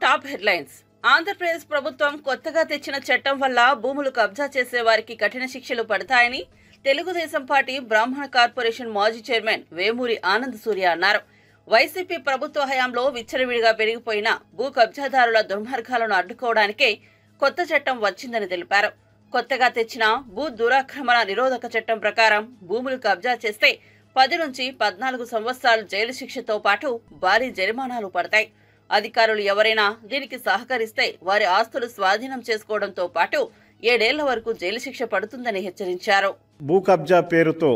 Top headlines. Andhra Pradesh ప్రభుత్వం కొత్తగా తెచ్చిన చట్టం వల్ల భూములు కబ్జా చేసే వారికి కఠిన శిక్షలు పడతాయని తెలుగుదేశం పార్టీ బ్రాహ్మణ కార్పొరేషన్ మాజీ చైర్మన్ వేమూరి ఆనంద్ సూర్య అన్నారు. వైసీపీ ప్రభుత్వ హయాంలో విచ్చలవిడిగా పెరిగిపోయిన భూ కబ్జాదారుల దుర్మార్గాలను అడ్డుకోవడానికే కొత్త చట్టం వచ్చిందని తెలిపారు. కొత్తగా తెచ్చిన భూ దురాక్రమణ నిరోధక చట్టం ప్రకారం భూములు కబ్జా చేస్తే 10 నుంచి 14 సంవత్సరాలు జైలు శిక్షతో పాటు భారీ జరిమానాలు పడతాయి. అధికారులు ఎవరైనా దీనికి సహకరిస్తే వారి ఆస్తులు స్వాధీనం చేసుకోవడంతో పాటు 7 ఏళ్ల వరకు జైలు శిక్ష పడుతుందని హెచ్చరించారు. భూ కబ్జా పేరుతో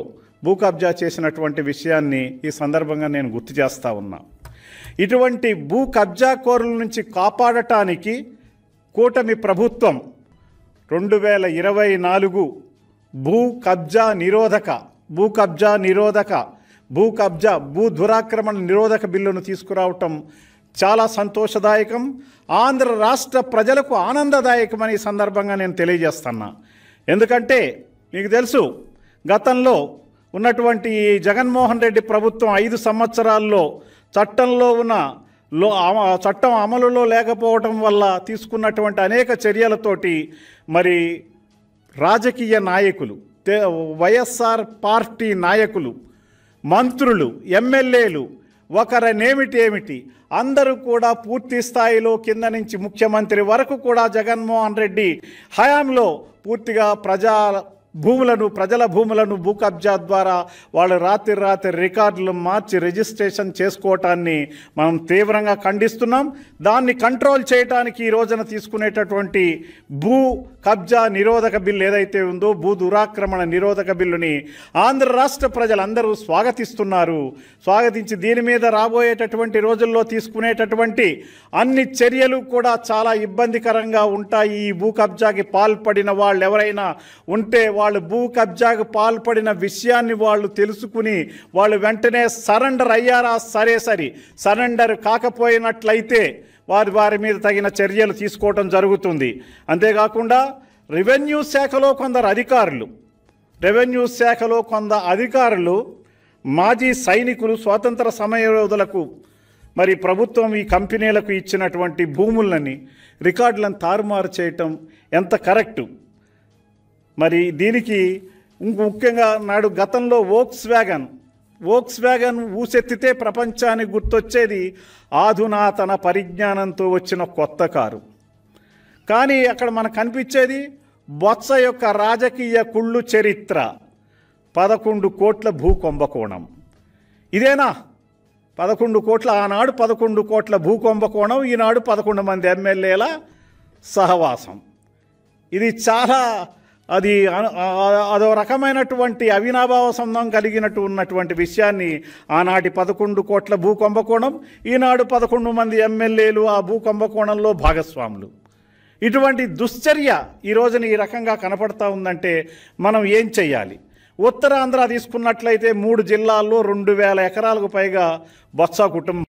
భూ కబ్జా చేసినటువంటి విషయాన్ని ఈ సందర్భంగా నేను గుర్తు చేస్తా ఉన్నా. ఇటువంటి భూ కబ్జాకోరుల నుంచి కాపాడటానికి కూటమి ప్రభుత్వం 2024 భూ దురాక్రమణ నిరోధక బిల్లును తీసుకురావటం చాలా సంతోషదాయకం. ఆంధ్ర రాష్ట్ర ప్రజలకు ఆనందదాయకమని ఈ సందర్భంగా నేను తెలియజేస్తున్నా. ఎందుకంటే మీకు తెలుసు, గతంలో ఉన్నటువంటి జగన్మోహన్ రెడ్డి ప్రభుత్వం 5 సంవత్సరాల్లో చట్టం అమలులో లేకపోవటం వల్ల తీసుకున్నటువంటి అనేక చర్యలతోటి మరి రాజకీయ నాయకులు, వైఎస్ఆర్ పార్టీ నాయకులు, మంత్రులు, ఎమ్మెల్యేలు ఒకరనేమిటి అందరూ కూడా పూర్తి స్థాయిలో కింద నుంచి ముఖ్యమంత్రి వరకు కూడా జగన్మోహన్ రెడ్డి హయాంలో పూర్తిగా ప్రజల భూములను భూ కబ్జా ద్వారా వాళ్ళు రాత్రి రికార్డులు మార్చి రిజిస్ట్రేషన్ చేసుకోవటాన్ని మనం తీవ్రంగా ఖండిస్తున్నాం. దాన్ని కంట్రోల్ చేయడానికి ఈ రోజున తీసుకునేటటువంటి భూ కబ్జా నిరోధక బిల్లు ఏదైతే ఉందో, భూ దురాక్రమణ నిరోధక బిల్లుని ఆంధ్ర రాష్ట్ర ప్రజలందరూ స్వాగతించి దీని మీద రాబోయేటటువంటి రోజుల్లో తీసుకునేటటువంటి అన్ని చర్యలు కూడా చాలా ఇబ్బందికరంగా ఉంటాయి. ఈ భూ కబ్జాకి పాల్పడిన వాళ్ళు ఎవరైనా ఉంటే వాళ్ళు భూ కబ్జాకు పాల్పడిన విషయాన్ని వాళ్ళు తెలుసుకుని వాళ్ళు వెంటనే సరెండర్ అయ్యారా, సరెండర్ కాకపోయినట్లయితే వారి మీద తగిన చర్యలు తీసుకోవటం జరుగుతుంది. అంతేకాకుండా రెవెన్యూ శాఖలో కొందరు అధికారులు మాజీ సైనికులు, స్వాతంత్ర సమరయోధులకు మరి ప్రభుత్వం ఈ కంపెనీలకు ఇచ్చినటువంటి భూములని రికార్డులను తారుమారు చేయటం ఎంత కరెక్టు? మరి దీనికి ముఖ్యంగా నాడు గతంలో వోక్స్ వ్యాగన్ ఊసెత్తితే ప్రపంచానికి గుర్తొచ్చేది ఆధునాతన పరిజ్ఞానంతో వచ్చిన కొత్త కారు. కానీ అక్కడ మనకు కనిపించేది బొత్స యొక్క రాజకీయ కుళ్ళు చరిత్ర, 11 కోట్ల భూ కుంభకోణం. ఇదేనా 11 కోట్ల? ఆనాడు 11 కోట్ల భూ కుంభకోణం, ఈనాడు 11 మంది ఎమ్మెల్యేల సహవాసం. ఇది చాలా అదో రకమైనటువంటి అవినాభావ సంబంధం కలిగినట్టు ఉన్నటువంటి విషయాన్ని ఆనాటి 11 కోట్ల భూ కుంభకోణం, ఈనాడు 11 మంది ఎమ్మెల్యేలు ఆ భూ కుంభకోణంలో భాగస్వాములు. ఇటువంటి దుశ్చర్య ఈ రోజున ఈ రకంగా కనపడతా ఉందంటే మనం ఏం చెయ్యాలి? ఉత్తరాంధ్ర తీసుకున్నట్లయితే 3 జిల్లాల్లో 2000 ఎకరాలకు పైగా బొత్స కుటుంబం.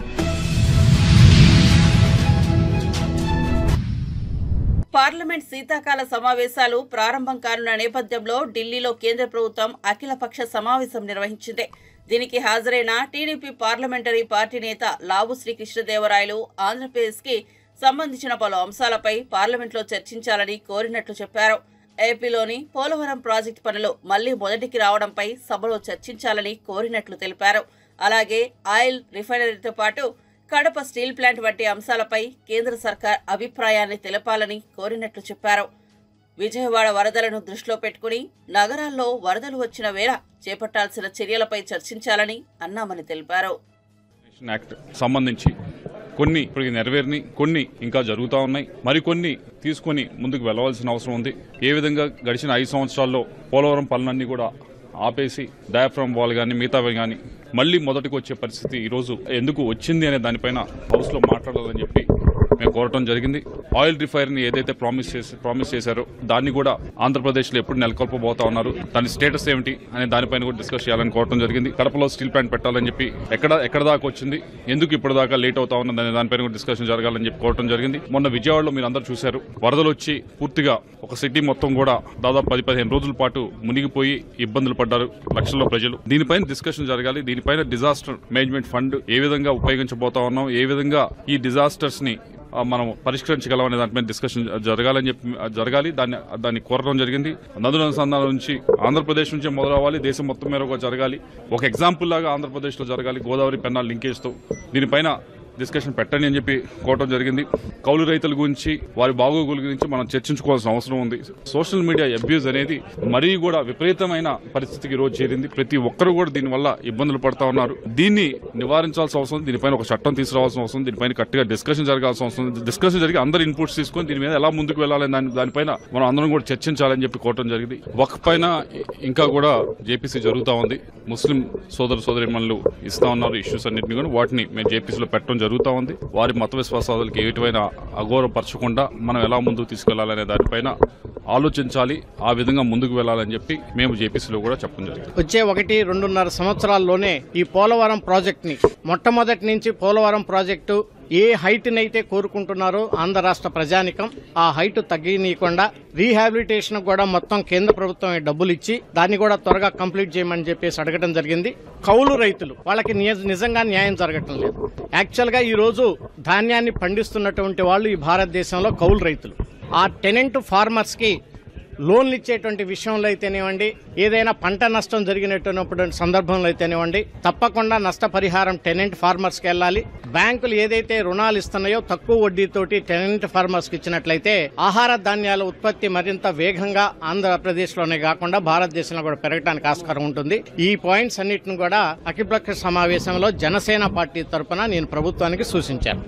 పార్లమెంట్ శీతాకాల సమావేశాలు ప్రారంభం కానున్న నేపథ్యంలో ఢిల్లీలో కేంద్ర ప్రభుత్వం అఖిలపక్ష సమావేశం నిర్వహించింది. దీనికి హాజరైన టీడీపీ పార్లమెంటరీ పార్టీ నేత లావు శ్రీకృష్ణదేవరాయలు ఆంధ్రప్రదేశ్కి సంబంధించిన పలు అంశాలపై పార్లమెంట్లో చర్చించాలని కోరినట్లు చెప్పారు. ఏపీలోని పోలవరం ప్రాజెక్టు పనులు మళ్లీ మొదటికి రావడంపై సభలో చర్చించాలని కోరినట్లు తెలిపారు. అలాగే ఆయిల్ రిఫైనరీతో పాటు కడప స్టీల్ ప్లాంట్ వంటి అంశాలపై కేంద్ర సర్కార్ అభిప్రాయాన్ని తెలపాలని కోరినట్లు చెప్పారు. విజయవాడ వరదలను దృష్టిలో పెట్టుకుని నగరాల్లో వరదలు వచ్చిన వేళ చేపట్టాల్సిన చర్యలపై చర్చించాలని అన్నామని తెలిపారు. యాక్ట్ సంబంధించి కొన్ని ఇప్పుడు నెరవేరిని, కొన్ని ఇంకా జరుగుతూ ఉన్నాయి, మరికొన్ని తీసుకుని ముందుకు వెళ్లవలసిన అవసరం ఉంది. ఏ విధంగా గడిచిన 5 సంవత్సరాల్లో పోలవరం పనులన్నీ కూడా ఆపేసి డయాఫ్రమ్ వాల్ కానీ మిగతావి కానీ మళ్లీ మొదటికి వచ్చే పరిస్థితి ఈరోజు ఎందుకు వచ్చింది అనే దానిపైన హౌస్లో మాట్లాడాలని చెప్పి మేము కోరటం జరిగింది. ఆయిల్ రిఫైనరీ ఏదైతే ప్రామిస్ చేశారో దాన్ని కూడా ఆంధ్రప్రదేశ్లో ఎప్పుడు నెలకొల్పబోతా ఉన్నారు, దాని స్టేటస్ ఏమిటి అనే దానిపైన కూడా డిస్కస్ చేయాలని కోరటం జరిగింది. కడపలో స్టీల్ ప్లాంట్ పెట్టాలని చెప్పి ఎక్కడ దాకా వచ్చింది, ఎందుకు ఇప్పుడు దాకా లేట్ అవుతా ఉన్నది అనే దానిపైన కూడా డిస్కషన్ జరగాలని చెప్పి కోరటం జరిగింది. మొన్న విజయవాడలో మీరు అందరూ చూశారు, వరదలు వచ్చి పూర్తిగా ఒక సిటీ మొత్తం కూడా దాదాపు 10-15 రోజుల పాటు మునిగిపోయి ఇబ్బందులు పడ్డారు లక్షల్లో ప్రజలు. దీనిపైన డిస్కషన్ జరగాలి. దీనిపైన డిజాస్టర్ మేనేజ్మెంట్ ఫండ్ ఏ విధంగా ఉపయోగించబోతా ఉన్నాం, ఏ విధంగా ఈ డిజాస్టర్స్ ని మనం పరిష్కరించగలమనే దానిపైన డిస్కషన్ జరగాలి దాన్ని కోరడం జరిగింది. నదుల అనుసంధానం నుంచి ఆంధ్రప్రదేశ్ నుంచే మొదలవ్వాలి, దేశం మొత్తం మీద జరగాలి. ఒక ఎగ్జాంపుల్ లాగా ఆంధ్రప్రదేశ్లో జరగాలి, గోదావరి పెన్నా లింకేజ్తో. దీనిపైన డిస్కషన్ పెట్టండి అని చెప్పి కోరడం జరిగింది. కౌలు రైతుల గురించి, వారి బాగోగుల గురించి మనం చర్చించుకోవాల్సిన అవసరం ఉంది. సోషల్ మీడియా అబ్యూజ్ అనేది మరీ కూడా విపరీతమైన పరిస్థితికి రోజు చేరింది. ప్రతి ఒక్కరు కూడా దీనివల్ల ఇబ్బందులు పడతా ఉన్నారు. దీన్ని నివారించాల్సిన అవసరం ఉంది. దీనిపైన ఒక చట్టం తీసుకురావాల్సిన అవసరం ఉంది. దీనిపైన గట్టిగా డిస్కషన్ జరగాల్సిన అవసరం ఉంది. డిస్కషన్ జరిగి అందరు ఇన్పుట్స్ తీసుకొని దీని మీద ఎలా ముందుకు వెళ్లాలని దానిపైన మనం అందరం కూడా చర్చించాలని చెప్పి కోరడం జరిగింది. వక్ఫ్ పైన ఇంకా కూడా జేపీసీ జరుగుతూ ఉంది. ముస్లిం సోదరిమణులు ఇస్తా ఉన్నారు ఇష్యూస్ అన్నింటినీ కూడా, వాటిని మేము జేపీసీలో పెట్టడం జరుగుతూ ఉంది. వారి మత విశ్వాసాలకు ఏటివైన అగౌరవపరచకుండా మనం ఎలా ముందుకు తీసుకెళ్లాలనే దానిపైన ఆలోచించాలి. ఆ విధంగా ముందుకు వెళ్లాలని చెప్పి మేము జేపీసీలో కూడా చెప్పడం జరిగింది. వచ్చే 1-2.5 సంవత్సరాల్లోనే ఈ పోలవరం ప్రాజెక్ట్ ని మొట్టమొదటి నుంచి పోలవరం ప్రాజెక్టు ఏ హైట్ నైతే కోరుకుంటున్నారో ఆంధ్ర రాష్ట్ర ప్రజానికం ఆ హైట్ తగ్గినీయకుండా రీహాబిలిటేషన్ కూడా మొత్తం కేంద్ర ప్రభుత్వం డబ్బులు ఇచ్చి దాన్ని కూడా త్వరగా కంప్లీట్ చేయమని చెప్పేసి అడగడం జరిగింది. కౌలు రైతులు వాళ్ళకి నిజంగా న్యాయం జరగటం లేదు. యాక్చువల్ గా ఈ రోజు ధాన్యాన్ని పండిస్తున్నటువంటి వాళ్ళు ఈ భారతదేశంలో కౌలు రైతులు. ఆ టెనెంట్ ఫార్మర్స్ కి లోన్లు ఇచ్చేటువంటి విషయంలో అయితేనేవ్వండి, ఏదైనా పంట నష్టం జరిగినటువంటి సందర్భంలో అయితేనేవ్వండి, తప్పకుండా నష్టపరిహారం టెనెంట్ ఫార్మర్స్ కి వెళ్ళాలి. బ్యాంకులు ఏదైతే రుణాలు ఇస్తున్నాయో తక్కువ వడ్డీతోటి టెనెంట్ ఫార్మర్స్ కి ఇచ్చినట్లయితే ఆహార ధాన్యాల ఉత్పత్తి మరింత వేగంగా ఆంధ్రప్రదేశ్ లోనే కాకుండా భారతదేశంలో కూడా పెరగడానికి ఆస్కారం ఉంటుంది. ఈ పాయింట్స్ అన్నిటిని కూడా అఖిలపక్ష సమావేశంలో జనసేన పార్టీ తరఫున నేను ప్రభుత్వానికి సూచించాను.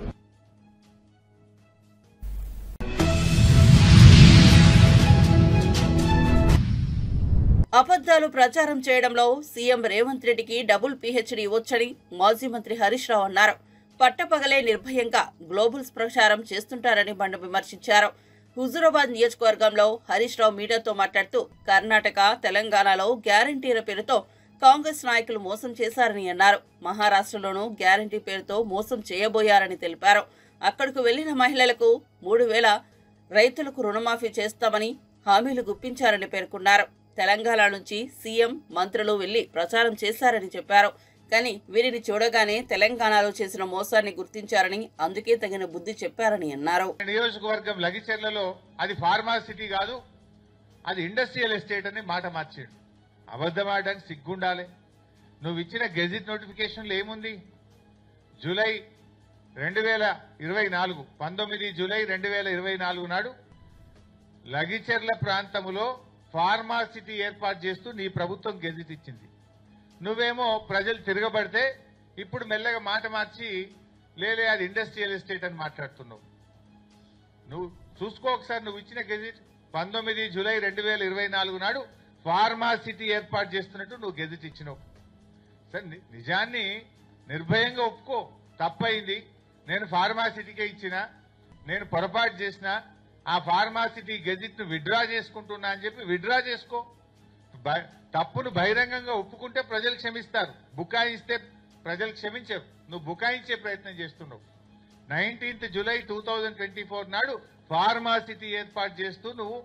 అబద్దాలు ప్రచారం చేయడంలో సీఎం రేవంత్ రెడ్డికి డబుల్ పీహెచ్డీ ఇవ్వొచ్చని మాజీ మంత్రి హరీష్ రావు అన్నారు. పట్టపగలే నిర్భయంగా గ్లోబల్స్ ప్రచారం చేస్తుంటారని బండ విమర్శించారు. హుజూరాబాద్ నియోజకవర్గంలో హరీష్ రావు మీడియాతో మాట్లాడుతూ కర్ణాటక, తెలంగాణలో గ్యారంటీల పేరుతో కాంగ్రెస్ నాయకులు మోసం చేశారని అన్నారు. మహారాష్ట్రలోనూ గ్యారంటీ పేరుతో మోసం చేయబోయారని తెలిపారు. అక్కడకు వెళ్లిన మహిళలకు 3,000 రైతులకు రుణమాఫీ చేస్తామని హామీలు గుప్పించారని పేర్కొన్నారు. తెలంగాణ నుంచి సీఎం, మంత్రులు వెళ్లి ప్రచారం చేశారని చెప్పారు. కానీ వీరిని చూడగానే తెలంగాణలో చేసిన మోసాన్ని గుర్తించారని, అందుకే తగిన బుద్ధి చెప్పారని అన్నారు. నియోజకవర్గం లగిచెర్లలో అది ఫార్మాసిటీ కాదు, అది ఇండస్ట్రియల్ ఎస్టేట్ అని మాట మార్చాడు. అబద్ధమాడడానికి సిగ్గుండాలి. నువ్వు ఇచ్చిన గెజిట్ నోటిఫికేషన్లో ఏముంది? జూలై 2024 19 జూలై 2024 నాడు లగిచెర్ల ప్రాంతంలో ఫార్మాసిటీ ఏర్పాటు చేస్తూ నీ ప్రభుత్వం గెజిట్ ఇచ్చింది. నువ్వేమో ప్రజలు తిరగబడితే ఇప్పుడు మెల్లగా మాట మార్చి లేలే అది ఇండస్ట్రియల్ ఎస్టేట్ అని మాట్లాడుతున్నావు. నువ్వు చూసుకో ఒకసారి, నువ్వు ఇచ్చిన గెజిట్ 19 జూలై 2024 నాడు ఫార్మాసిటీ ఏర్పాటు చేస్తున్నట్టు నువ్వు గెజిట్ ఇచ్చినావు. సరే, నిజాన్ని నిర్భయంగా ఒప్పుకో, తప్పైంది, నేను ఫార్మాసిటీకే ఇచ్చిన, నేను పొరపాటు చేసిన, ఆ ఫార్మాసిటీ గెజిట్ ను విత్డ్రా చేసుకుంటున్నా అని చెప్పి విత్డ్రా చేసుకో. తప్పును బహిరంగంగా ఒప్పుకుంటే ప్రజలు క్షమిస్తారు, బుకాయిస్తే ప్రజలు క్షమించరు. నువ్వు బుకాయించే ప్రయత్నం చేస్తున్నావు. 19 జూలై 2024 నాడు ఫార్మాసిటీ ఏర్పాటు చేస్తూ నువ్వు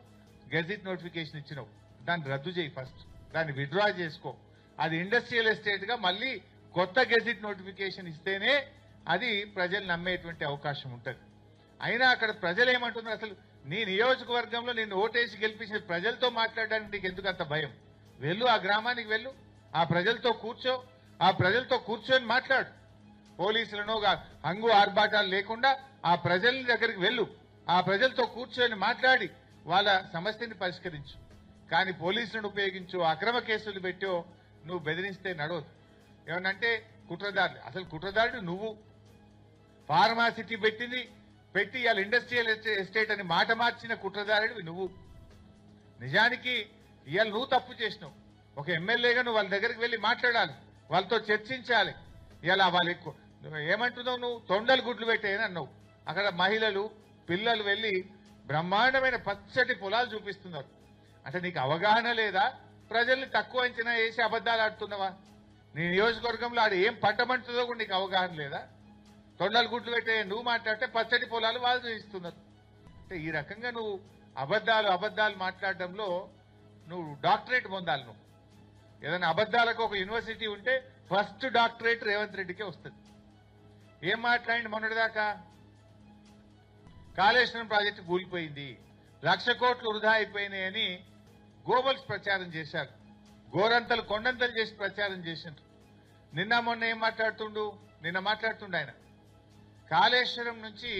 గెజిట్ నోటిఫికేషన్ ఇచ్చినావు. దాన్ని రద్దు చేయి, ఫస్ట్ దాన్ని విత్డ్రా చేసుకో. అది ఇండస్ట్రియల్ ఎస్టేట్ గా మళ్ళీ కొత్త గెజిట్ నోటిఫికేషన్ ఇస్తేనే అది ప్రజలు నమ్మేటువంటి అవకాశం ఉంటుంది. అయినా అక్కడ ప్రజలు ఏమంటున్నారు? అసలు నీ నియోజకవర్గంలో నిన్ను ఓటేసి గెలిపించిన ప్రజలతో మాట్లాడడానికి నీకు ఎందుకు అంత భయం? వెళ్ళు, ఆ గ్రామానికి వెళ్ళు, ఆ ప్రజలతో కూర్చో, ఆ ప్రజలతో కూర్చొని మాట్లాడు. పోలీసులను హంగు ఆర్భాటాలు లేకుండా ఆ ప్రజల దగ్గరికి వెళ్ళు, ఆ ప్రజలతో కూర్చొని మాట్లాడి వాళ్ళ సమస్యని పరిష్కరించు. కానీ పోలీసులను ఉపయోగించు, అక్రమ కేసులు పెట్టో నువ్వు బెదిరిస్తే నడవదు. ఏమనంటే కుట్రదారులు, అసలు కుట్రదారుడు నువ్వు. ఫార్మాసిటీ పెట్టి ఇవాళ ఇండస్ట్రియల్ ఎస్టేట్ అని మాట మార్చిన కుట్రదారుడివి నువ్వు. నిజానికి ఇవాళ నువ్వు తప్పు చేసినావు. ఒక ఎమ్మెల్యేగా నువ్వు వాళ్ళ దగ్గరికి వెళ్ళి మాట్లాడాలి, వాళ్ళతో చర్చించాలి. ఇవాళ వాళ్ళు ఎక్కువ ఏమంటున్నావు? నువ్వు తొండలు గుడ్లు పెట్టేయని అన్నావు. అక్కడ మహిళలు, పిల్లలు వెళ్ళి బ్రహ్మాండమైన పచ్చటి పొలాలు చూపిస్తున్నారు. అంటే నీకు అవగాహన లేదా? ప్రజల్ని తక్కువ అంచనా వేసి అబద్ధాలు ఆడుతున్నావా? నీ నియోజకవర్గంలో ఆడ ఏం పంట పండుతుందో కూడా నీకు అవగాహన లేదా? తొండలు గుడ్లు పెట్టే నువ్వు మాట్లాడితే పచ్చడి పొలాలు వాళ్ళు చూపిస్తున్నారు. అంటే ఈ రకంగా నువ్వు అబద్ధాలు మాట్లాడడంలో నువ్వు డాక్టరేట్ పొందాలి. నువ్వు ఏదైనా అబద్ధాలకు ఒక యూనివర్సిటీ ఉంటే ఫస్ట్ డాక్టరేట్ రేవంత్ రెడ్డికే వస్తుంది. ఏం మాట్లాడి మొన్నటిదాకా కాళేశ్వరం ప్రాజెక్టు కూలిపోయింది, 1,00,000 కోట్లు వృధా అయిపోయినాయని గోబల్స్ ప్రచారం చేశారు. గోరంతలు కొండంతలు చేసి ప్రచారం చేసిండ్రు. నిన్న మొన్న ఏం మాట్లాడుతుండు? నిన్న మాట్లాడుతుండు ఆయన కాళేశ్వరం నుంచి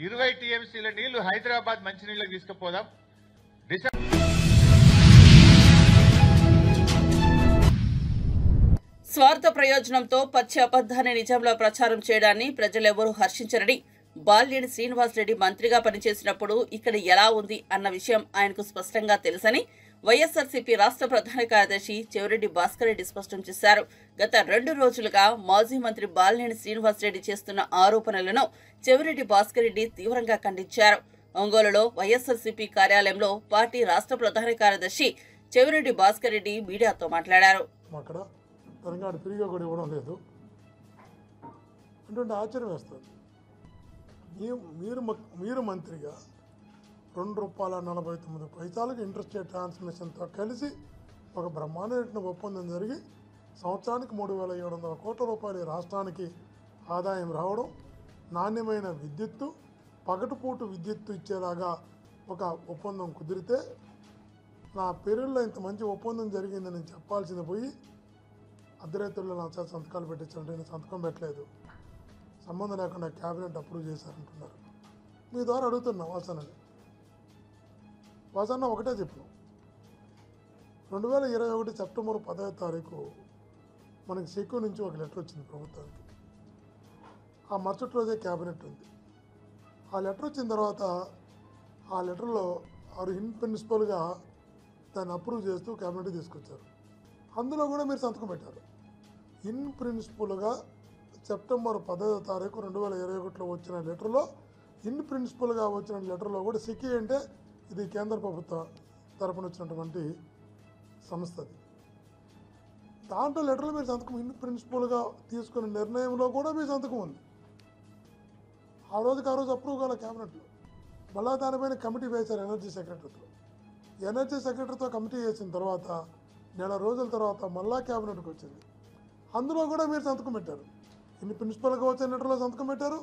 20 టీఎంసీల నీళ్లు హైదరాబాద్ మంచినీళ్ళకి తీసుకుపోదాం, స్వార్థ ప్రయోజనంతో పచ్చి అబద్ధాన్ని నిజంలో ప్రచారం చేయడాన్ని ప్రజలెవరూ హర్షించరని బాలినేని శ్రీనివాసరెడ్డి మంత్రిగా పనిచేసినప్పుడు ఇక్కడ ఎలా ఉంది అన్న విషయం ఆయనకు స్పష్టంగా తెలుసని వైఎస్ఆర్సీపీ రాష్ట్ర ప్రధాన కార్యదర్శి చెవిరెడ్డి భాస్కర్ రెడ్డి స్పష్టం చేశారు. గత 2 రోజులుగా మాజీ మంత్రి బాలినేని శ్రీనివాసరెడ్డి చేస్తున్న ఆరోపణలను చెవిరెడ్డి భాస్కర్ రెడ్డి తీవ్రంగా ఖండించారు. ఒంగోలులో వైఎస్ఆర్సీపీ కార్యాలయంలో పార్టీ రాష్ట్ర ప్రధాన కార్యదర్శి చెవిరెడ్డి భాస్కర్ రెడ్డి మీడియాతో మాట్లాడారు. తెలంగాణ ఫ్రీగా కూడా ఇవ్వడం లేదు అంటే ఆశ్చర్యం వేస్తుంది. మీరు మంత్రిగా ₹2.49 ఇంట్రెస్ట్ రేట్ ట్రాన్స్మిషన్తో కలిసి ఒక బ్రహ్మాండమైన ఒప్పందం జరిగి సంవత్సరానికి 3,700 కోట్ల రూపాయలు రాష్ట్రానికి ఆదాయం రావడం, నాణ్యమైన విద్యుత్తు, పగటిపూట విద్యుత్తు ఇచ్చేలాగా ఒక ఒప్పందం కుదిరితే నా పేరులో ఇంత మంచి ఒప్పందం జరిగిందని నేను చెప్పాల్సింది పోయి అర్ధరాత్రుల్లో నా చేత సంతకాలు పెట్టించాలంటే నేను సంతకం పెట్టలేదు, సంబంధం లేకుండా క్యాబినెట్ అప్రూవ్ చేశారంటున్నారు. మీ ద్వారా అడుగుతున్నా వాసన్న ఒకటే చెప్పు, 2021 సెప్టెంబర్ 10వ తారీఖు మనకి సెక్యూ నుంచి ఒక లెటర్ వచ్చింది ప్రభుత్వానికి. ఆ మరుసటి రోజే క్యాబినెట్ ఉంది. ఆ లెటర్ వచ్చిన తర్వాత ఆ లెటర్లో వారు ఇన్ ప్రిన్సిపల్గా దాన్ని అప్రూవ్ చేస్తూ క్యాబినెట్ తీసుకొచ్చారు. అందులో కూడా మీరు సంతకం పెట్టారు. ఇన్ ప్రిన్సిపల్గా సెప్టెంబర్ 10వ తారీఖు 2021లో వచ్చిన లెటర్లో, ఇన్ ప్రిన్సిపల్గా వచ్చిన లెటర్లో కూడా సిక్కి అంటే ఇది కేంద్ర ప్రభుత్వ తరపున వచ్చినటువంటి సంస్థది. దాంట్లో లెటర్లో మీరు సంతకం, ఇన్ ప్రిన్సిపల్గా తీసుకున్న నిర్ణయంలో కూడా మీ సంతకం ఉంది. ఆ రోజు అప్రూవ్ కాల క్యాబినెట్లో. మళ్ళా దానిపైన కమిటీ వేశారు ఎనర్జీ సెక్రటరీతో. ఎనర్జీ సెక్రటరీతో కమిటీ వేసిన తర్వాత నెల రోజుల తర్వాత మళ్ళా క్యాబినెట్కి వచ్చింది. అందులో కూడా మీరు సంతకం పెట్టారు. ఇన్ని ప్రిన్సిపల్గా వచ్చిన లెటర్లో సంతకం పెట్టారు.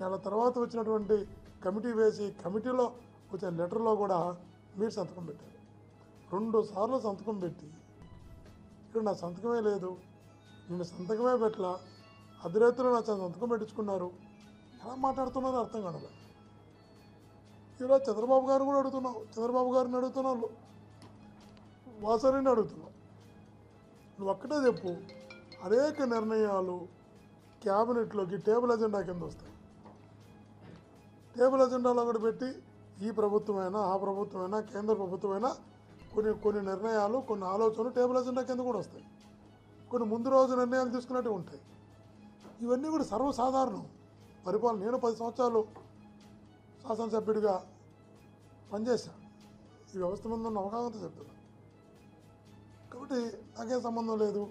నెల తర్వాత వచ్చినటువంటి కమిటీ వేసి కమిటీలో వచ్చిన లెటర్లో కూడా మీరు సంతకం పెట్టారు. 2 సార్లు సంతకం పెట్టి ఇక్కడ నా సంతకమే లేదు, నేను సంతకమే పెట్టలా, అర్ధరాత్రిలో నా సంతకం పెట్టించుకున్నారు. ఎలా మాట్లాడుతున్నారో అర్థం కాదు. ఈరోజు చంద్రబాబు గారిని అడుగుతున్నావు, వాసరిని అడుగుతున్నావు. నువ్వు ఒక్కటే చెప్పు, అనేక నిర్ణయాలు క్యాబినెట్లోకి టేబుల్ ఎజెండా కింద వస్తాయి. టేబుల్ ఎజెండాలో కూడా పెట్టి ఈ ప్రభుత్వమైనా, ఆ ప్రభుత్వమైనా, కేంద్ర ప్రభుత్వమైనా కొన్ని నిర్ణయాలు, కొన్ని ఆలోచనలు టేబుల్ ఎజెండా కింద కూడా వస్తాయి. కొన్ని ముందు రోజు నిర్ణయాలు తీసుకున్నట్టు ఉంటాయి. ఇవన్నీ కూడా సర్వసాధారణం. పరిపాలన నేను 10 సంవత్సరాలు శాసనసభ్యుడిగా పనిచేశాను. ఈ వ్యవస్థ మీద ఉన్న అవగాహనతో చెప్తున్నా. కాబట్టి నాకేం సంబంధం లేదు,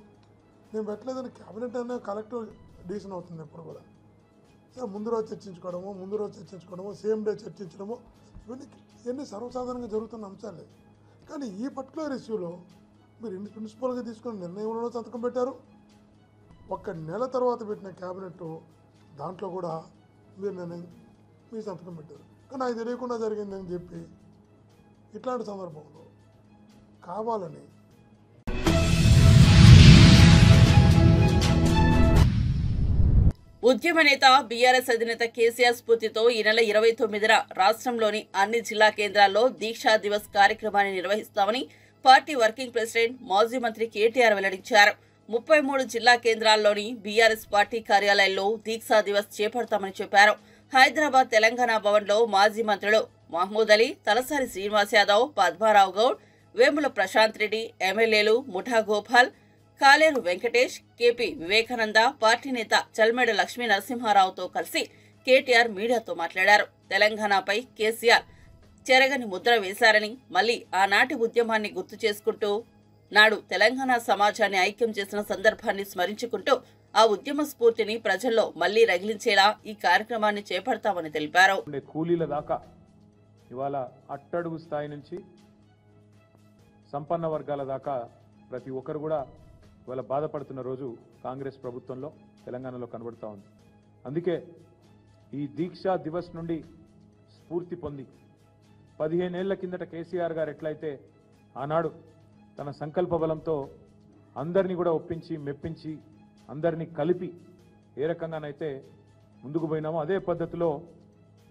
నేను పెట్టలేదని క్యాబినెట్ అనేది కలెక్టివ్ డిసిషన్ అవుతుంది ఎప్పుడు కూడా. ముందు రోజు చర్చించుకోవడము, సేమ్ డే చర్చించడము, ఇవన్నీ సర్వసాధారణంగా జరుగుతున్న అంశాలే. కానీ ఈ పర్టికులర్ ఇష్యూలో మీరు ప్రిన్సిపల్గా తీసుకున్న నిర్ణయంలో సంతకం పెట్టారు. 1 నెల తర్వాత పెట్టిన క్యాబినెట్ దాంట్లో కూడా మీరు సంతకం పెట్టారు. కానీ నాకు తెలియకుండా జరిగిందని చెప్పి ఇట్లాంటి సందర్భంలో కావాలని ఉద్యమ నేత బీఆర్ఎస్ అధినేత కేసీఆర్ స్ఫూర్తితో ఈ నెల 29న రాష్ట్రంలోని అన్ని జిల్లా కేంద్రాల్లో దీక్షా దివస్ కార్యక్రమాన్ని నిర్వహిస్తామని పార్టీ వర్కింగ్ ప్రెసిడెంట్ మాజీ మంత్రి కేటీఆర్ వెల్లడించారు. 33 జిల్లా కేంద్రాల్లోని బీఆర్ఎస్ పార్టీ కార్యాలయాల్లో దీక్షా దివస్ చేపడతామని చెప్పారు. హైదరాబాద్ తెలంగాణ భవన్లో మాజీ మంత్రులు మహమూద్ అలీ, తలసాని శ్రీనివాస్ యాదవ్, పద్మారావు గౌడ్, వేముల ప్రశాంత్ రెడ్డి, ఎమ్మెల్యేలు ముఠా గోపాల్, కాలేరు వెంకటేష్, కేపీ వివేకానంద, పార్టీ నేత చల్మేడ లక్ష్మీ నరసింహారావుతో కలిసి కేటీఆర్ మీడియాతో మాట్లాడారు. తెలంగాణపై కేసీఆర్ చెరగని ముద్ర వేశారని, మళ్లీ ఆనాటి ఉద్యమాన్ని గుర్తు చేసుకుంటూ నాడు తెలంగాణ సమాజాన్ని ఐక్యం చేసిన సందర్భాన్ని స్మరించుకుంటూ ఆ ఉద్యమ స్ఫూర్తిని ప్రజల్లో మళ్లీ రగిలించేలా ఈ కార్యక్రమాన్ని చేపడతామని తెలిపారు. కూలీల దాకా ఇవాళ అట్టడుగు స్థాయి నుంచి సంపన్న వర్గాల దాకా ప్రతి ఒక్కరు కూడా ఇవాళ బాధపడుతున్న రోజు కాంగ్రెస్ ప్రభుత్వంలో తెలంగాణలో కనబడుతూ ఉంది. అందుకే ఈ దీక్షా దివస్ నుండి స్ఫూర్తి పొంది 15 ఏళ్ల కిందట కేసీఆర్ గారు ఎట్లయితే ఆనాడు తన సంకల్ప బలంతో అందరినీ కూడా ఒప్పించి మెప్పించి అందరినీ కలిపి ఏ రకంగానైతే ముందుకు పోయినామో అదే పద్ధతిలో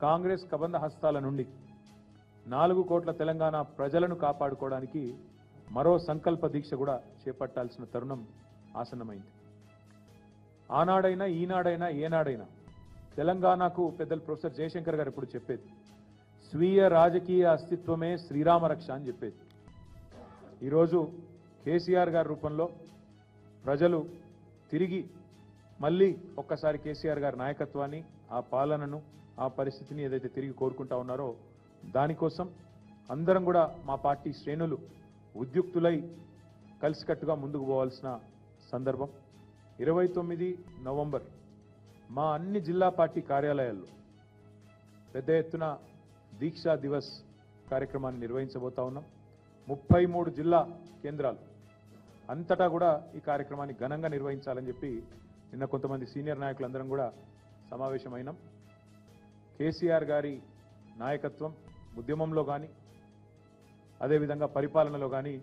కాంగ్రెస్ కబంధ హస్తాల నుండి 4 కోట్ల తెలంగాణ ప్రజలను కాపాడుకోవడానికి మరో సంకల్ప దీక్ష కూడా చేపట్టాల్సిన తరుణం ఆసన్నమైంది. ఆనాడైనా ఈనాడైనా ఏనాడైనా తెలంగాణకు పెద్దలు ప్రొఫెసర్ జయశంకర్ గారు ఇప్పుడు చెప్పేది స్వీయ రాజకీయ అస్తిత్వమే శ్రీరామ రక్ష అని చెప్పేది. ఈరోజు కేసీఆర్ గారి రూపంలో ప్రజలు తిరిగి మళ్ళీ ఒక్కసారి కేసీఆర్ గారి నాయకత్వాన్ని, ఆ పాలనను, ఆ పరిస్థితిని ఏదైతే తిరిగి కోరుకుంటా ఉన్నారో దానికోసం అందరం కూడా మా పార్టీ శ్రేణులు ఉద్యుక్తులై కలిసికట్టుగా ముందుకు పోవాల్సిన సందర్భం. 29 నవంబర్ మా అన్ని జిల్లా పార్టీ కార్యాలయాల్లో పెద్ద ఎత్తున దీక్షా దివస్ కార్యక్రమాన్ని నిర్వహించబోతా ఉన్నాం. 33 జిల్లా కేంద్రాలు అంతటా కూడా ఈ కార్యక్రమాన్ని ఘనంగా నిర్వహించాలని చెప్పి నిన్న కొంతమంది సీనియర్ నాయకులందరం కూడా సమావేశమైనాం. కేసీఆర్ గారి నాయకత్వం ఉద్యమంలో కానీ అదేవిధంగా పరిపాలనలో కానీ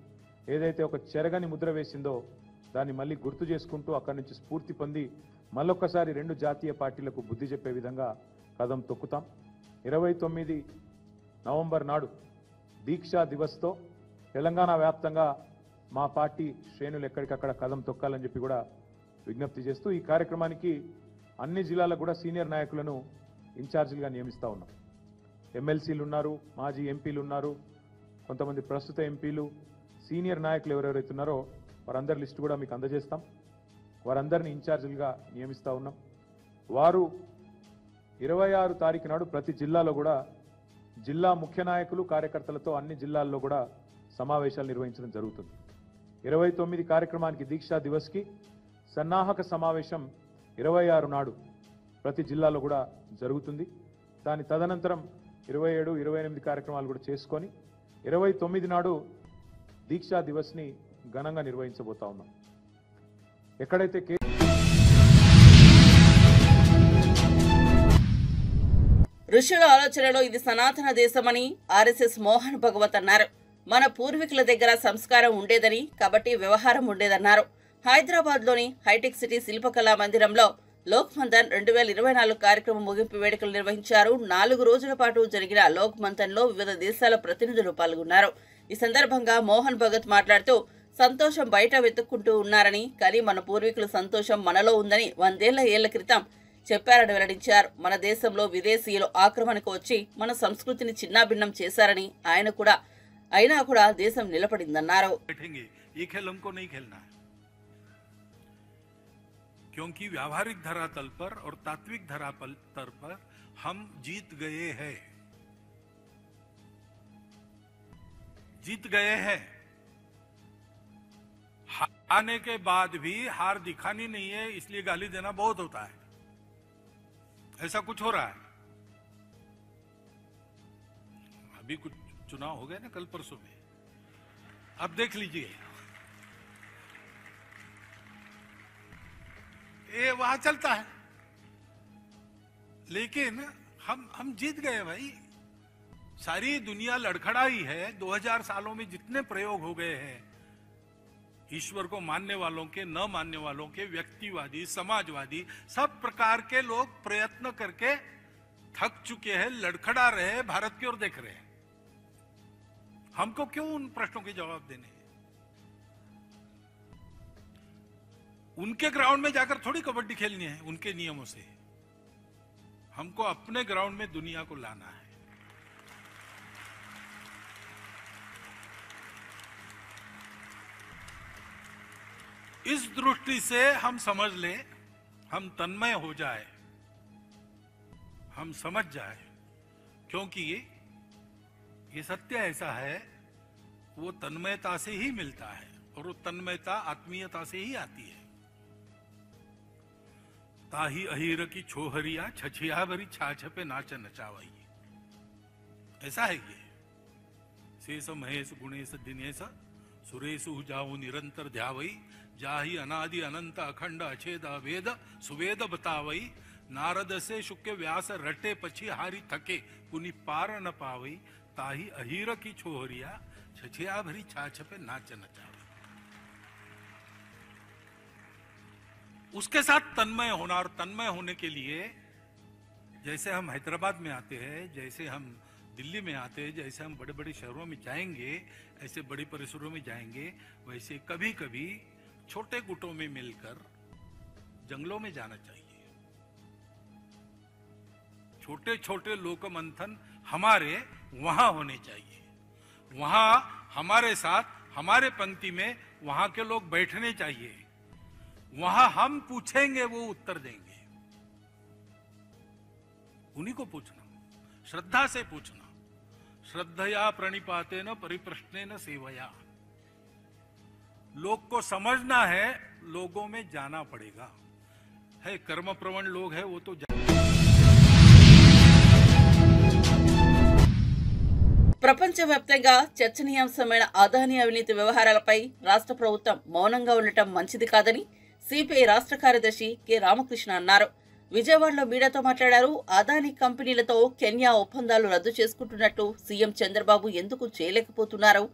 ఏదైతే ఒక చెరగని ముద్ర వేసిందో దాన్ని మళ్ళీ గుర్తు చేసుకుంటూ అక్కడి నుంచి స్ఫూర్తి పొంది మళ్ళొక్కసారి 2 జాతీయ పార్టీలకు బుద్ధి చెప్పే విధంగా కదం తొక్కుతాం. 29 నవంబర్ నాడు దీక్షా దివస్తో తెలంగాణ వ్యాప్తంగా మా పార్టీ శ్రేణులు ఎక్కడికక్కడ కదం తొక్కాలని చెప్పి కూడా విజ్ఞప్తి చేస్తూ ఈ కార్యక్రమానికి అన్ని జిల్లాలకు కూడా సీనియర్ నాయకులను ఇన్ఛార్జీలుగా నియమిస్తూ ఉన్నాం. ఎమ్మెల్సీలు ఉన్నారు, మాజీ ఎంపీలు ఉన్నారు, కొంతమంది ప్రస్తుత ఎంపీలు, సీనియర్ నాయకులు ఎవరెవరైతే ఉన్నారో వారందరి లిస్టు కూడా మీకు అందజేస్తాం. వారందరినీ ఇన్ఛార్జీలుగా నియమిస్తూ ఉన్నాం. వారు 26 తారీఖు నాడు ప్రతి జిల్లాలో కూడా జిల్లా ముఖ్య నాయకులు కార్యకర్తలతో అన్ని జిల్లాల్లో కూడా సమావేశాలు నిర్వహించడం జరుగుతుంది. 29 కార్యక్రమానికి దీక్షా దివస్కి సన్నాహక సమావేశం 26 నాడు ప్రతి జిల్లాలో కూడా జరుగుతుంది. దాని తదనంతరం 27, 28 కార్యక్రమాలు కూడా చేసుకొని 29 నాడు దీక్షా దివస్ని ఘనంగా నిర్వహించబోతా ఉన్నాం. ఎక్కడైతే ఋషుల ఆలోచనలో ఇది సనాతన దేశమని ఆర్ఎస్ఎస్ మోహన్ భగవత్ అన్నారు. మన పూర్వీకుల దగ్గర సంస్కారం ఉండేదని, కాబట్టి వ్యవహారం ఉండేదన్నారు. హైదరాబాద్లోని హైటెక్ సిటీ శిల్పకళా మందిరంలో లోక్ మంథన్ 2024 కార్యక్రమం ముగింపు వేడుకలు నిర్వహించారు. 4 రోజుల పాటు జరిగిన లోక్ మంథన్లో వివిధ దేశాల ప్రతినిధులు పాల్గొన్నారు. ఈ సందర్భంగా మోహన్ భగత్ మాట్లాడుతూ సంతోషం బయట వెతుక్కుంటూ ఉన్నారని, కానీ మన పూర్వీకుల సంతోషం మనలో ఉందని 100 ఏళ్ల క్రితం చెప్పారని వెల్లడించారు. మన దేశంలో విదేశీయులు ఆక్రమణకు వచ్చి మన సంస్కృతిని చిన్నాభిన్నం చేశారని అయినా కూడా దేశం నిలబడిందన్నారు. क्योंकि व्यावहारिक धरातल पर और तात्विक धरातल पर हम जीत गए हैं। हारने के बाद भी हार दिखानी नहीं है, इसलिए गाली देना बहुत होता है। ऐसा कुछ हो रहा है। अभी कुछ चुनाव हो गए ना कल परसों में, अब देख लीजिए ये वहां चलता है, लेकिन हम जीत गए भाई। सारी दुनिया लड़खड़ाई है। 2000 सालों में जितने प्रयोग हो गए हैं, ईश्वर को मानने वालों के, न मानने वालों के, व्यक्तिवादी, समाजवादी, सब प्रकार के लोग प्रयत्न करके थक चुके हैं, लड़खड़ा रहे हैं, भारत की ओर देख रहे हैं। हमको क्यों उन प्रश्नों के जवाब देने? उनके ग्राउंड में जाकर थोड़ी कबड्डी खेलनी है उनके नियमों से। हमको अपने ग्राउंड में दुनिया को लाना है। इस दृष्टि से हम समझ लें, हम तन्मय हो जाए, हम समझ जाए, क्योंकि ये सत्य ऐसा है, वो तन्मयता से ही मिलता है और वो तन्मयता आत्मीयता से ही आती है। ताही अहीर की छोहरिया छछिया भरी छाछ पे नाच नचावाई, ऐसा है ये। शेष महेश गुणेश दिनेश सुरेश जाऊ निरंतर ध्यावई, जाही अनादि अनंत अखंड अछेद अभेद सुवेद बतावई, नारद से शुक्य व्यास रटे पछी हारी थके कुनी पार न पावई ताही अहीर की छोहरिया छछिया भरी छाछ पे नाच नचावे। उसके साथ तन्मय होना, और तन्मय होने के लिए जैसे हम हैदराबाद में आते हैं, जैसे हम दिल्ली में आते हैं, जैसे हम बड़े बड़े शहरों में जाएंगे, ऐसे बड़े परिसरों में जाएंगे, वैसे कभी कभी छोटे गुटों में मिलकर जंगलों में जाना चाहिए। छोटे छोटे लोक मंथन हमारे वहां होने चाहिए। वहां हमारे साथ, हमारे पंक्ति में वहां के लोग बैठने चाहिए। वहां हम पूछेंगे, वो उत्तर देंगे। उन्हीं को पूछना, श्रद्धा से पूछना। श्रद्धया प्रणिपातेन परिप्रश्नेन सेवया। लोग को समझना है, लोगों में जाना पड़ेगा। है कर्म प्रवण लोग है, वो तो ప్రపంచవ్యాప్తంగా చర్చనీయాంశమైన అదానీ అవినీతి వ్యవహారాలపై రాష్ట్ర ప్రభుత్వం మౌనంగా ఉండటం మంచిది కాదని సిపిఐ రాష్ట్ర కార్యదర్శి కె రామకృష్ణ అన్నారు. విజయవాడలో మీడియాతో మాట్లాడారు. అదానీ కంపెనీలతో కెన్యా ఒప్పందాలు రద్దు చేసుకుంటున్నట్టు సీఎం చంద్రబాబు ఎందుకు చేయలేకపోతున్నారు?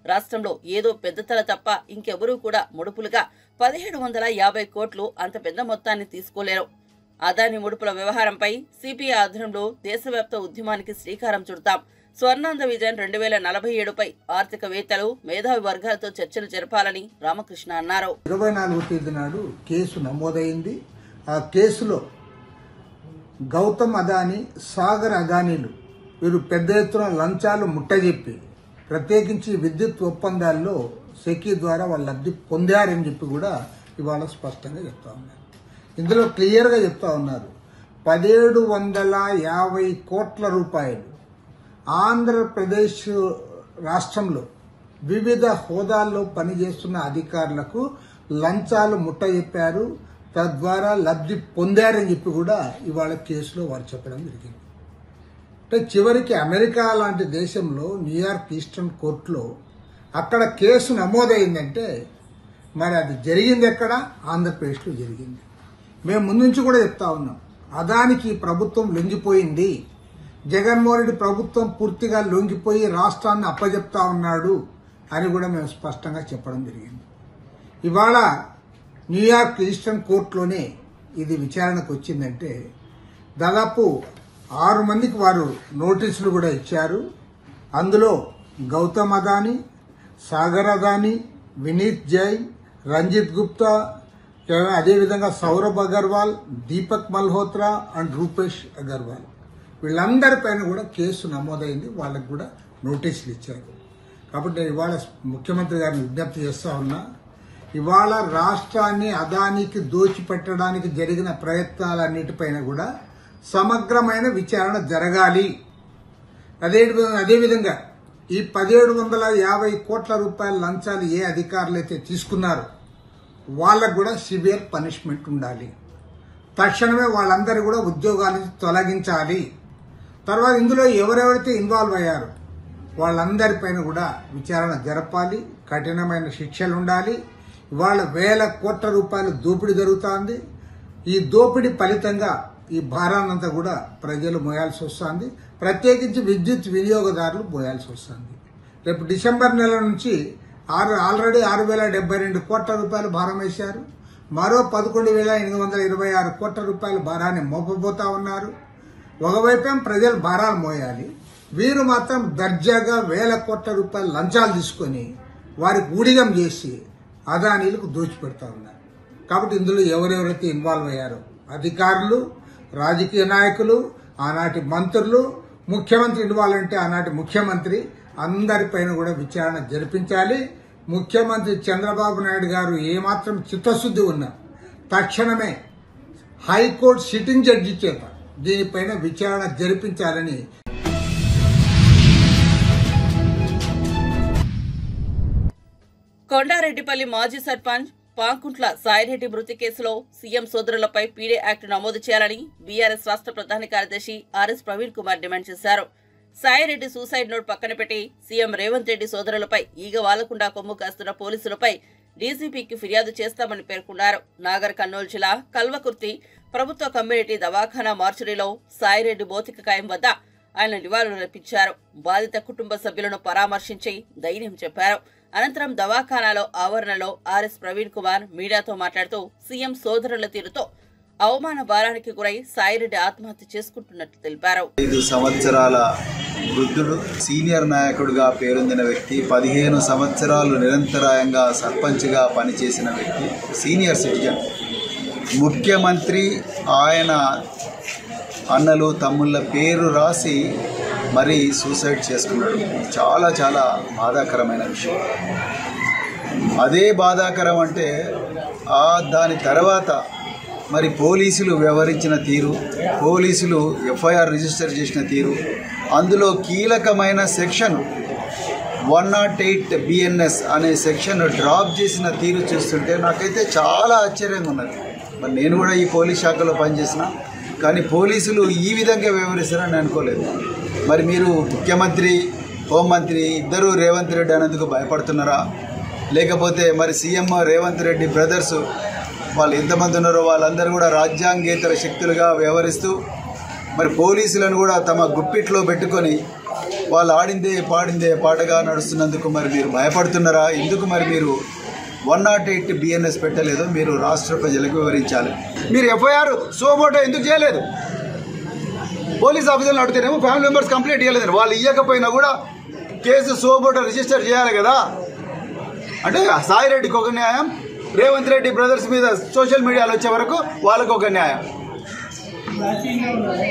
రాష్ట్రంలో ఏదో పెద్దతల తప్ప ఇంకెవరూ కూడా ముడుపులుగా 1750 కోట్లు అంత పెద్ద మొత్తాన్ని తీసుకోలేరు. అదానీ ముడుపుల వ్యవహారంపై సిపిఐ ఆధ్వర్యంలో దేశవ్యాప్త ఉద్యమానికి శ్రీకారం చుడతాం. స్వర్ణాంధ్ర విజన్ 2047పై ఆర్థికవేత్తలు, మేధావి వర్గాలతో చర్చలు జరపాలని రామకృష్ణ అన్నారు. 24వ తేదీ నాడు కేసు నమోదైంది. ఆ కేసులో గౌతమ్ అదానీ, సాగర్ అదానీలు వీరు పెద్ద ఎత్తున లంచాలు ముట్టజెప్పి, ప్రత్యేకించి విద్యుత్ ఒప్పందాల్లో సెకీ ద్వారా వాళ్ళు లబ్ధి పొందారని చెప్పి కూడా ఇవాళ స్పష్టంగా చెప్తా ఉన్నారు. ఇందులో క్లియర్గా చెప్తా ఉన్నారు, 1750 కోట్ల రూపాయలు ఆంధ్రప్రదేశ్ రాష్ట్రంలో వివిధ హోదాల్లో పనిచేస్తున్న అధికారులకు లంచాలు ముట్టజెప్పారు, తద్వారా లబ్ధి పొందారని చెప్పి కూడా ఇవాళ కేసులో వారు చెప్పడం జరిగింది. అంటే చివరికి అమెరికా లాంటి దేశంలో న్యూయార్క్ ఈస్టర్న్ కోర్టులో అక్కడ కేసు నమోదైందంటే మరి అది జరిగింది ఎక్కడ? ఆంధ్రప్రదేశ్లో జరిగింది. మేము ముందు నుంచి కూడా చెప్తా ఉన్నాం, అదానికి ప్రభుత్వం లొంగిపోయింది. జగన్మోహన్ రెడ్డి ప్రభుత్వం పూర్తిగా లొంగిపోయి రాష్ట్రాన్ని అప్పజెప్తా ఉన్నాడు అని కూడా మేము స్పష్టంగా చెప్పడం జరిగింది. ఇవాళ న్యూయార్క్ ఈస్టర్న్ కోర్టులోనే ఇది విచారణకు వచ్చిందంటే దాదాపు 6 మందికి వారు నోటీసులు కూడా ఇచ్చారు. అందులో గౌతమ్ అదానీ, సాగర్ అదానీ, వినీత్ జైన్, రంజిత్ గుప్తా, అదేవిధంగా సౌరభ్ అగర్వాల్, దీపక్ మల్హోత్రా అండ్ రూపేష్ అగర్వాల్ వీళ్ళందరిపైన కూడా కేసు నమోదైంది. వాళ్ళకు కూడా నోటీసులు ఇచ్చారు. కాబట్టి నేను ఇవాళ ముఖ్యమంత్రి గారిని విజ్ఞప్తి చేస్తా ఉన్నా, ఇవాళ రాష్ట్రాన్ని అదానికి దోచిపెట్టడానికి జరిగిన ప్రయత్నాలన్నిటిపైన కూడా సమగ్రమైన విచారణ జరగాలి. అదేవిధంగా ఈ 1750 కోట్ల రూపాయల లంచాలు ఏ అధికారులైతే తీసుకున్నారో వాళ్ళకు కూడా సివియర్ పనిష్మెంట్ ఉండాలి. తక్షణమే వాళ్ళందరూ కూడా ఉద్యోగాల నుంచి తొలగించాలి. తర్వాత ఇందులో ఎవరెవరైతే ఇన్వాల్వ్ అయ్యారో వాళ్ళందరిపైన కూడా విచారణ జరపాలి. కఠినమైన శిక్షలు ఉండాలి. ఇవాళ 1000 కోట్ల రూపాయలు దోపిడీ జరుగుతోంది. ఈ దోపిడీ ఫలితంగా ఈ భారాన్నంతా కూడా ప్రజలు మోయాల్సి వస్తుంది. ప్రత్యేకించి విద్యుత్ వినియోగదారులు మోయాల్సి వస్తుంది. రేపు డిసెంబర్ నెల నుంచి ఆల్రెడీ 6072 కోట్ల రూపాయలు భారం వేశారు. మరో 11,826 కోట్ల రూపాయల భారాన్ని మోపబోతా ఉన్నారు. ఒకవైపేం ప్రజలు భారాలు మోయాలి, వీరు మాత్రం దర్జాగా 1000 కోట్ల రూపాయల లంచాలు తీసుకొని వారికి ఊడిగం చేసి అదానీలకు దోచిపెడతా ఉన్నారు. కాబట్టి ఇందులో ఎవరెవరైతే ఇన్వాల్వ్ అయ్యారో అధికారులు, రాజకీయ నాయకులు, ఆనాటి మంత్రులు, ముఖ్యమంత్రి ఇన్వాల్వ్ అంటే ఆనాటి ముఖ్యమంత్రి అందరిపైన కూడా విచారణ జరిపించాలి. ముఖ్యమంత్రి చంద్రబాబు నాయుడు గారు ఏమాత్రం చిత్తశుద్ధి ఉన్నా తక్షణమే హైకోర్టు సిట్టింగ్ జడ్జి చేత దీనిపైన విచారణ జరిపించాలని కొండారెడ్డిపల్లి మాజీ సర్పంచ్ పాంకుంట్ల సాయిరెడ్డి మృతి కేసులో సీఎం సోదరులపై పీడీ యాక్ట్ నమోదు చేయాలని బీఆర్ఎస్ రాష్ట్ర ప్రధాన కార్యదర్శి ఆర్ఎస్ ప్రవీణ్ కుమార్ డిమాండ్ చేశారు. సాయిరెడ్డి సూసైడ్ నోట్ పక్కన పెట్టి సీఎం రేవంత్ రెడ్డి సోదరులపై ఈగ వాలకుండా కొమ్ము కాస్తున్న పోలీసులపై డీసీపీకి ఫిర్యాదు చేస్తామని పేర్కొన్నారు. నాగర్ కర్నూలు జిల్లా కల్వకుర్తి ప్రభుత్వ కమ్యూనిటీ దవాఖానా మార్చురీలో సాయిరెడ్డి భౌతికకాయం వద్ద ఆయన నివాళులర్పించారు. బాధిత కుటుంబ సభ్యులను పరామర్శించి ధైర్యం చెప్పారు. అనంతరం దవాఖానాలో ఆవరణలో ఆర్ఎస్ ప్రవీణ్ కుమార్ మీడియాతో మాట్లాడుతూ సీఎం సోదరుల తీరుతో అవమాన భారానికి గురై సాయిరెడ్డి ఆత్మహత్య చేసుకుంటున్నట్లు తెలిపారు. 5 సంవత్సరాల వృద్ధుడు, సీనియర్ నాయకుడిగా పేరొందిన వ్యక్తి, 15 సంవత్సరాలు నిరంతరాయంగా సర్పంచ్గా పనిచేసిన వ్యక్తి, సీనియర్ సిటిజన్, ముఖ్యమంత్రి ఆయన అన్నలు తమ్ముళ్ళ పేరు రాసి మరి సూసైడ్ చేసుకున్నాడు. చాలా చాలా బాధాకరమైన విషయం. అదే బాధాకరం అంటే దాని తర్వాత మరి పోలీసులు వ్యవహరించిన తీరు, పోలీసులు ఎఫ్ఐఆర్ రిజిస్టర్ చేసిన తీరు, అందులో కీలకమైన సెక్షన్ 108 BNS అనే సెక్షన్ డ్రాప్ చేసిన తీరు చూస్తుంటే నాకైతే చాలా ఆశ్చర్యంగా ఉన్నది. మరి నేను కూడా ఈ పోలీస్ శాఖలో పనిచేసిన, కానీ పోలీసులు ఈ విధంగా వ్యవహరిస్తారని అనుకోలేదు. మరి మీరు ముఖ్యమంత్రి, హోంమంత్రి ఇద్దరూ రేవంత్ రెడ్డి అనేందుకు భయపడుతున్నారా? లేకపోతే మరి సీఎం రేవంత్ రెడ్డి బ్రదర్స్ వాళ్ళు ఎంతమంది ఉన్నారో వాళ్ళందరూ కూడా రాజ్యాంగేతర శక్తులుగా వ్యవహరిస్తూ మరి పోలీసులను కూడా తమ గుప్పిట్లో పెట్టుకొని వాళ్ళు ఆడిందే పాడిందే పాటగా నడుస్తున్నందుకు మరి మీరు భయపడుతున్నారా? ఎందుకు మరి మీరు 108 BNS పెట్టలేదో మీరు రాష్ట్ర ప్రజలకు వివరించాలి. మీరు ఎఫ్ఐఆర్ సోమోటో ఎందుకు చేయలేదు? పోలీస్ ఆఫీసర్లు అడిగితేనేమో ఫ్యామిలీ మెంబర్స్ కంప్లైంట్ ఇవ్వలేదు. వాళ్ళు ఇవ్వకపోయినా కూడా కేసు సోమోటో రిజిస్టర్ చేయాలి కదా. అంటే సాయిరెడ్డికి ఒక న్యాయం, రేవంత్ రెడ్డి బ్రదర్స్ మీద సోషల్ మీడియాలో వచ్చే వరకు వాళ్ళకు ఒక న్యాయం.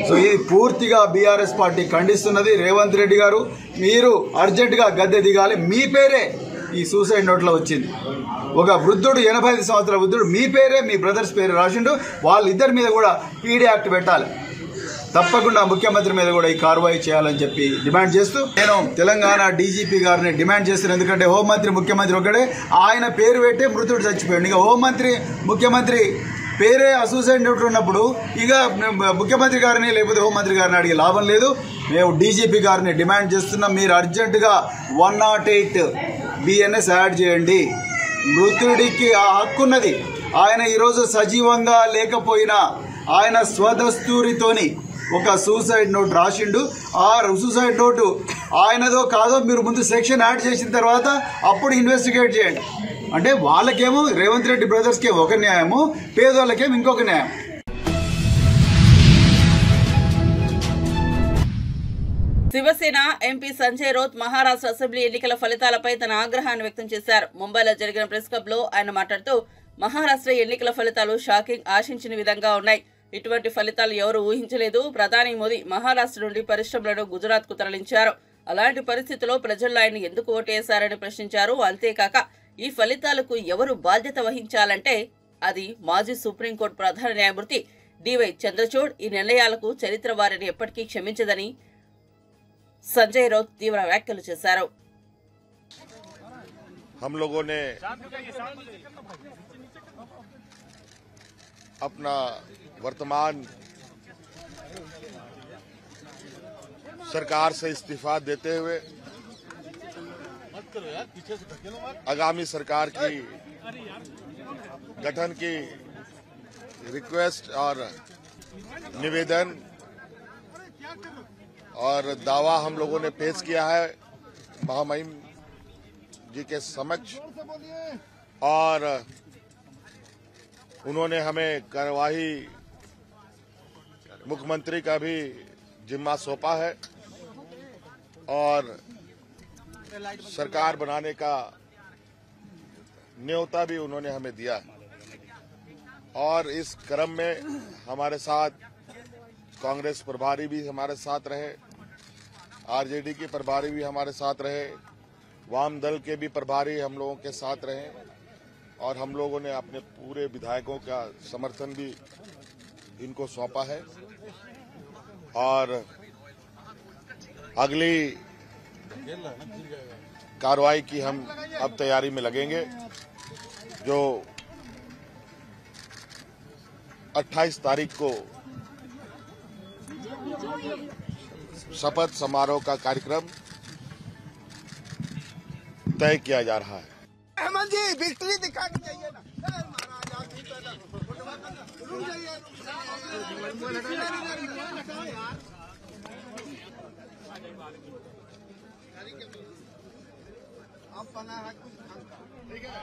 సో ఇది పూర్తిగా బీఆర్ఎస్ పార్టీ ఖండిస్తున్నది. రేవంత్ రెడ్డి గారు మీరు అర్జెంటుగా గద్దె దిగాలి. మీ పేరే ఈ సూసైడ్ నోట్లో వచ్చింది. ఒక వృద్ధుడు, 85 సంవత్సరాల వృద్ధుడు, మీ పేరే మీ బ్రదర్స్ పేరు రాసిండు. వాళ్ళిద్దరి మీద కూడా పీడీ యాక్ట్ పెట్టాలి. తప్పకుండా ముఖ్యమంత్రి మీద కూడా ఈ కార్యవాహీ చేయాలని చెప్పి డిమాండ్ చేస్తూ నేను తెలంగాణ డీజీపీ గారిని డిమాండ్ చేస్తున్నాను. ఎందుకంటే హోంమంత్రి, ముఖ్యమంత్రి ఒకటే, ఆయన పేరు పెట్టే మృతుడు చచ్చిపోయాడు. ఇక హోంమంత్రి, ముఖ్యమంత్రి పేరే సూసైడ్ నోట్ ఉన్నప్పుడు ఇక ముఖ్యమంత్రి గారిని లేకపోతే హోంమంత్రి గారిని అడిగే లాభం లేదు. మేము డీజీపీ గారిని డిమాండ్ చేస్తున్నాం, మీరు అర్జెంటుగా 108 BNS యాడ్ చేయండి. మృతుడికి ఆ హక్కు ఉన్నది. ఆయన ఈరోజు సజీవంగా లేకపోయినా ఆయన స్వదస్తూరితోని ఒక సూసైడ్ నోట్ రాసిండు. ఆ సూసైడ్ నోటు ఆయనదో కాదో మీరు ముందు సెక్షన్ యాడ్ చేసిన తర్వాత అప్పుడు ఇన్వెస్టిగేట్ చేయండి. అంటే వాళ్ళకేమో రేవంత్ రెడ్డి బ్రదర్స్కి ఒక న్యాయము, పేదోళ్ళకేమో ఇంకొక న్యాయం. శివసేన ఎంపీ సంజయ్ రౌత్ మహారాష్ట్ర అసెంబ్లీ ఎన్నికల ఫలితాలపై తన ఆగ్రహాన్ని వ్యక్తం చేశారు. ముంబైలో జరిగిన ప్రెస్ క్లబ్ లో ఆయన మాట్లాడుతూ మహారాష్ట్ర ఎన్నికల ఫలితాలు షాకింగ్, ఆశించిన విధంగా ఉన్నాయి. ఇటువంటి ఫలితాలు ఎవరు ఊహించలేదు. ప్రధాని మోదీ మహారాష్ట్ర నుండి పరిశ్రమలను గుజరాత్ కు తరలించారు. అలాంటి పరిస్థితుల్లో ప్రజలు ఆయన ఎందుకు ఓటేశారని ప్రశ్నించారు. అంతేకాక ఈ ఫలితాలకు ఎవరు బాధ్యత వహించాలంటే అది మాజీ సుప్రీంకోర్టు ప్రధాన న్యాయమూర్తి డివై చంద్రచూడ్. ఈ నిర్ణయాలకు చరిత్ర వారిని ఎప్పటికీ క్షమించదని సంజయ్ రౌత్ తీవ్ర వ్యాఖ్యలు చేశారు. हम लोगों ने अपना वर्तमान सरकार से इस्तीफा देते हुए आगामी सरकार की गठन की रिक्वेस्ट और निवेदन और दावा हम लोगों ने पेश किया है महामहिम जी के समक्ष, और उन्होंने हमें कार्यवाही मुख्यमंत्री का भी जिम्मा सौंपा है और सरकार बनाने का न्योता भी उन्होंने हमें दिया है। और इस क्रम में हमारे साथ कांग्रेस प्रभारी भी हमारे साथ रहे, आरजेडी के प्रभारी भी हमारे साथ रहे, वाम दल के भी प्रभारी हम लोगों के साथ रहे, और हम लोगों ने अपने पूरे विधायकों का समर्थन भी इनको सौंपा है। और अगली कार्रवाई की हम अब तैयारी में लगेंगे, जो 28 तारीख को शपथ समारोह का कार्यक्रम तय किया जा रहा है। हेमंत जी विक्ट्री दिखा के जाइए ना। महाराज आप भी रुक जाइए। आप बना है कुछ ठीक है।